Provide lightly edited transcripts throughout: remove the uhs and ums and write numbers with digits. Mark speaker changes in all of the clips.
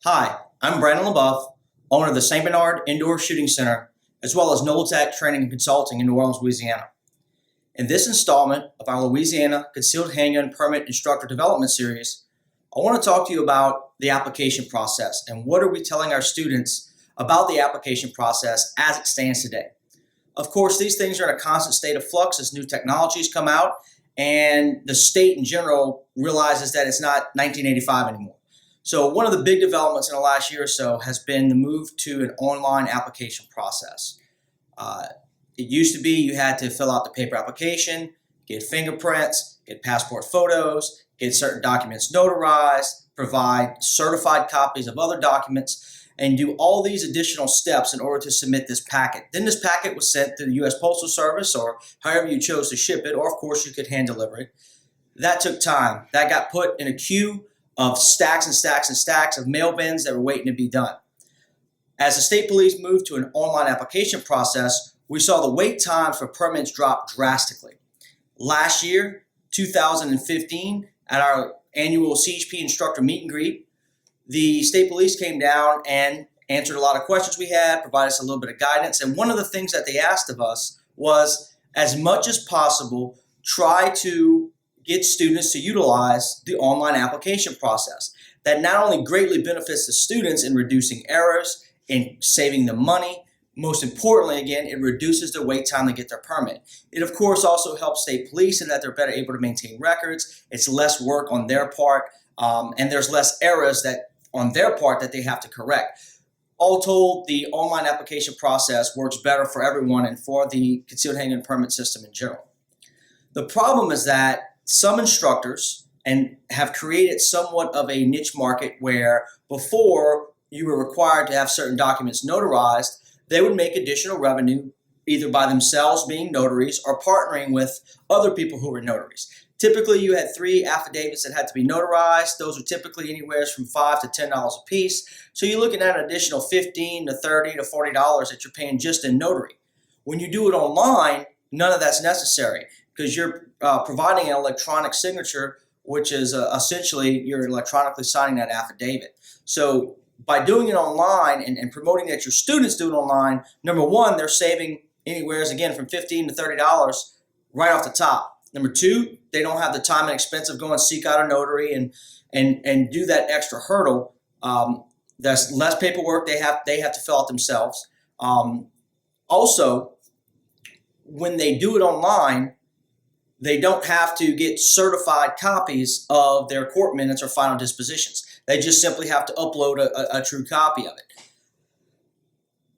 Speaker 1: Hi, I'm Brandon LaBeouf, owner of the St. Bernard Indoor Shooting Center, as well as NOLATAC Training and Consulting in New Orleans, Louisiana. In this installment of our Louisiana Concealed Handgun Permit Instructor Development Series, I want to talk to you about the application process and what are we telling our students about the application process as it stands today. Of course, these things are in a constant state of flux as new technologies come out and the state in general realizes that it's not 1985 anymore. So one of the big developments in the last year or so has been the move to an online application process. It used to be you had to fill out the paper application, get fingerprints, get passport photos, get certain documents notarized, provide certified copies of other documents, and do all these additional steps in order to submit this packet. Then this packet was sent to the U.S. Postal Service or however you chose to ship it, or of course you could hand deliver it. That took time. That got put in a queue of stacks and stacks and stacks of mail bins that were waiting to be done. As the state police moved to an online application process, we saw the wait times for permits drop drastically. Last year, 2015, at our annual CHP instructor meet and greet, the state police came down and answered a lot of questions we had, provided us a little bit of guidance, and one of the things that they asked of us was, as much as possible, try to get students to utilize the online application process. That not only greatly benefits the students in reducing errors, in saving them money, most importantly, again, it reduces their wait time to get their permit. It, of course, also helps state police in that they're better able to maintain records. It's less work on their part, and there's less errors that on their part that they have to correct. All told, the online application process works better for everyone and for the concealed handgun permit system in general. The problem is that some instructors have created somewhat of a niche market where before you were required to have certain documents notarized, they would make additional revenue either by themselves being notaries or partnering with other people who were notaries. Typically, you had 3 affidavits that had to be notarized. Those were typically anywhere from $5 to $10 a piece. So you're looking at an additional $15 to $30 to $40 that you're paying just in notary. When you do it online, none of that's necessary because you're providing an electronic signature, which is essentially you're electronically signing that affidavit. So by doing it online and promoting that your students do it online, number one, they're saving anywhere, again, from $15 to $30 right off the top. Number two, they don't have the time and expense of going seek out a notary and do that extra hurdle. There's less paperwork they have to fill out themselves. Also, when they do it online, they don't have to get certified copies of their court minutes or final dispositions. They just simply have to upload a true copy of it.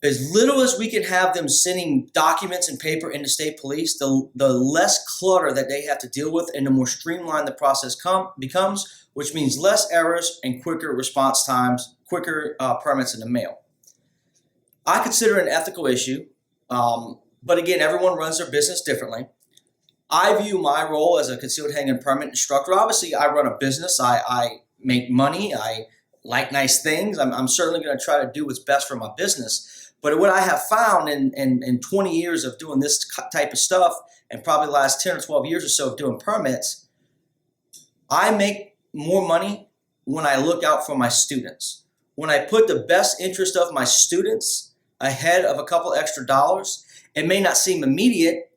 Speaker 1: As little as we can have them sending documents and paper into state police, the less clutter that they have to deal with and the more streamlined the process becomes, which means less errors and quicker response times, quicker permits in the mail. I consider it an ethical issue, but again, everyone runs their business differently. I view my role as a concealed handgun permit instructor. Obviously, I run a business. I make money. I like nice things. I'm certainly going to try to do what's best for my business. But what I have found in 20 years of doing this type of stuff, and probably the last 10 or 12 years or so of doing permits, I make more money when I look out for my students. When I put the best interest of my students ahead of a couple extra dollars, it may not seem immediate,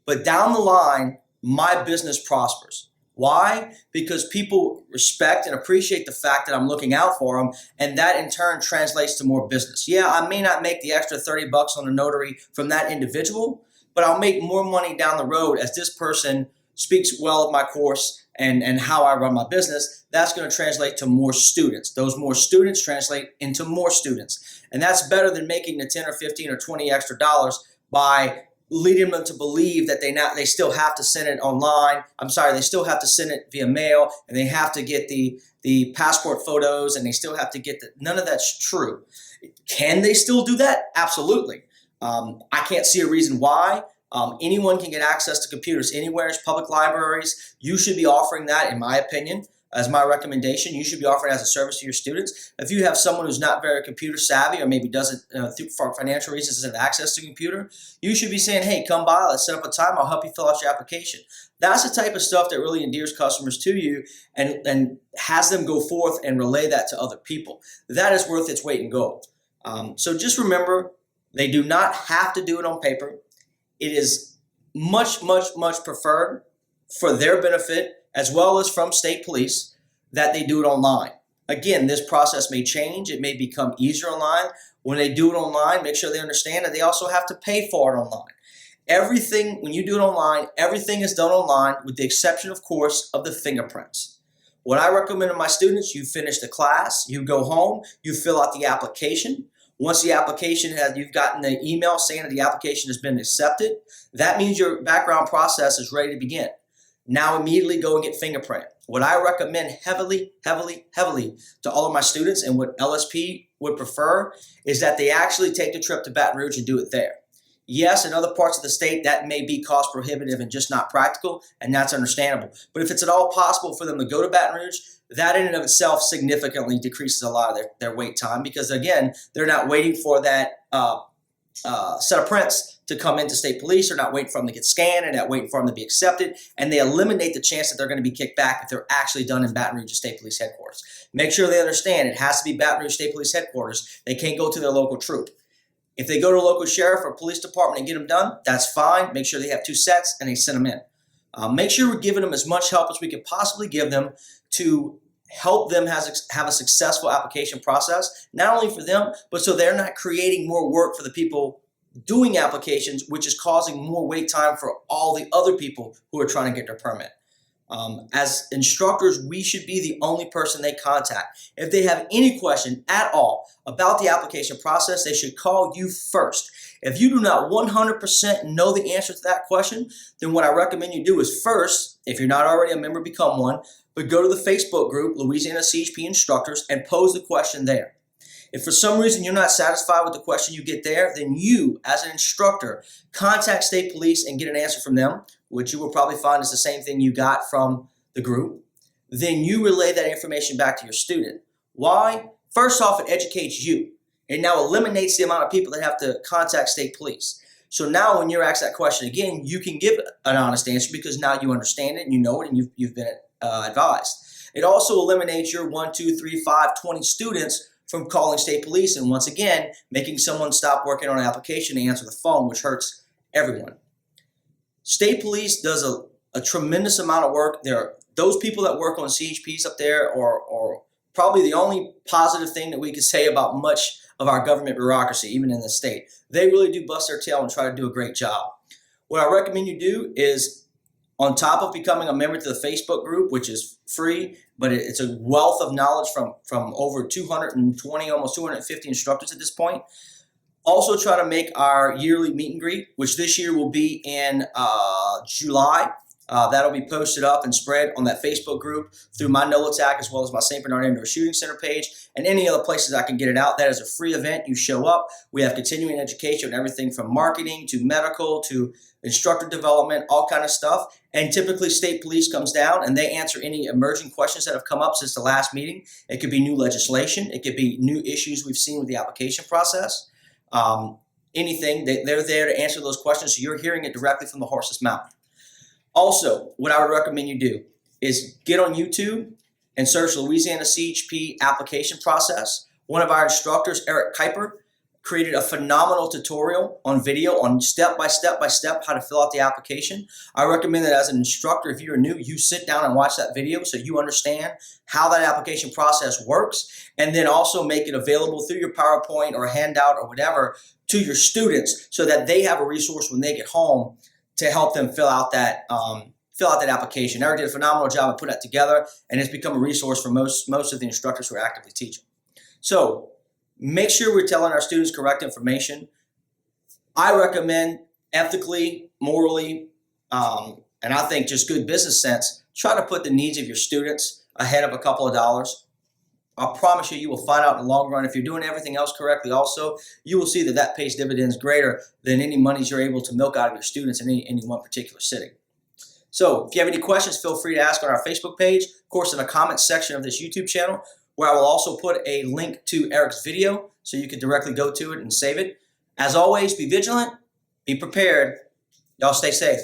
Speaker 1: but down the line, my business prospers. Why? Because people respect and appreciate the fact that I'm looking out for them, and that in turn translates to more business. Yeah, I may not make the extra $30 on a notary from that individual, but I'll make more money down the road as this person speaks well of my course and how I run my business. That's going to translate to more students. Those more students translate into more students. And that's better than making the 10 or 15 or 20 extra dollars by leading them to believe that they still have to send it online. They still have to send it via mail, and they have to get the passport photos, and they still have to get none of that's true. Can they still do that? Absolutely. I can't see a reason why. Anyone can get access to computers anywhere. It's public libraries. You should be offering that, in my opinion. as my recommendation, you should be offering as a service to your students. If you have someone who's not very computer savvy or maybe doesn't, for financial reasons, doesn't have access to a computer, you should be saying, hey, come by, let's set up a time, I'll help you fill out your application. That's the type of stuff that really endears customers to you and has them go forth and relay that to other people. That is worth its weight in gold. So just remember, they do not have to do it on paper. It is much, much, much preferred for their benefit as well as from state police that they do it online. Again, this process may change. It may become easier online. When they do it online, make sure they understand that they also have to pay for it online. Everything, when you do it online, everything is done online with the exception, of course, of the fingerprints. What I recommend to my students, you finish the class, you go home, you fill out the application. Once the application you've gotten the email saying that the application has been accepted, that means your background process is ready to begin. Now immediately go and get fingerprint. What I recommend heavily, heavily, heavily to all of my students and what LSP would prefer is that they actually take the trip to Baton Rouge and do it there. Yes, in other parts of the state, that may be cost prohibitive and just not practical, and that's understandable. But if it's at all possible for them to go to Baton Rouge, that in and of itself significantly decreases a lot of their wait time because, again, they're not waiting for that set of prints to come into state police. They're not waiting for them to get scanned and not waiting for them to be accepted, and they eliminate the chance that they're going to be kicked back if they're actually done in Baton Rouge State Police Headquarters. Make sure they understand it has to be Baton Rouge State Police Headquarters. They can't go to their local troop. If they go to a local sheriff or police department and get them done, that's fine. Make sure they have 2 sets and they send them in. Make sure we're giving them as much help as we could possibly give them to help them have a successful application process, not only for them, but so they're not creating more work for the people doing applications, which is causing more wait time for all the other people who are trying to get their permit. As instructors, we should be the only person they contact. If they have any question at all about the application process, they should call you first. If you do not 100% know the answer to that question, then what I recommend you do is first, if you're not already a member, become one, but go to the Facebook group, Louisiana CHP Instructors, and pose the question there. If for some reason you're not satisfied with the question you get there, then you, as an instructor, contact state police and get an answer from them, which you will probably find is the same thing you got from the group. Then you relay that information back to your student. Why? First off, it educates you. It now eliminates the amount of people that have to contact state police. So now when you're asked that question again, you can give an honest answer because now you understand it and you know it and you've been advised. It also eliminates your 1, 2, 3, 5, 20 students from calling state police and once again, making someone stop working on an application to answer the phone, which hurts everyone. State police does a tremendous amount of work. Those people that work on CHPs up there are probably the only positive thing that we could say about much of our government bureaucracy, even in the state. They really do bust their tail and try to do a great job. What I recommend you do is, on top of becoming a member to the Facebook group, which is free, but it's a wealth of knowledge from over 220, almost 250 instructors at this point. Also try to make our yearly meet and greet, which this year will be in July. That'll be posted up and spread on that Facebook group through my NOLATAC as well as my St. Bernard Indoor Shooting Center page and any other places I can get it out. That is a free event. You show up. We have continuing education on everything from marketing to medical to instructor development, all kind of stuff. And typically state police comes down and they answer any emerging questions that have come up since the last meeting. It could be new legislation. It could be new issues we've seen with the application process. Anything, they're there to answer those questions. So you're hearing it directly from the horse's mouth. Also, what I would recommend you do is get on YouTube and search Louisiana CHP application process. One of our instructors, Eric Kuyper, created a phenomenal tutorial on video on step by step how to fill out the application. I recommend that as an instructor, if you're new, you sit down and watch that video so you understand how that application process works, and then also make it available through your PowerPoint or handout or whatever to your students so that they have a resource when they get home to help them fill out that application. Eric did a phenomenal job of putting that together, and it's become a resource for most of the instructors who are actively teaching. So make sure we're telling our students correct information. I recommend ethically, morally, and I think just good business sense, try to put the needs of your students ahead of a couple of dollars. I promise you, you will find out in the long run, if you're doing everything else correctly also, you will see that that pays dividends greater than any monies you're able to milk out of your students in any one particular sitting. So if you have any questions, feel free to ask on our Facebook page, of course in the comments section of this YouTube channel, where I will also put a link to Eric's video so you can directly go to it and save it. As always, be vigilant, be prepared. Y'all stay safe.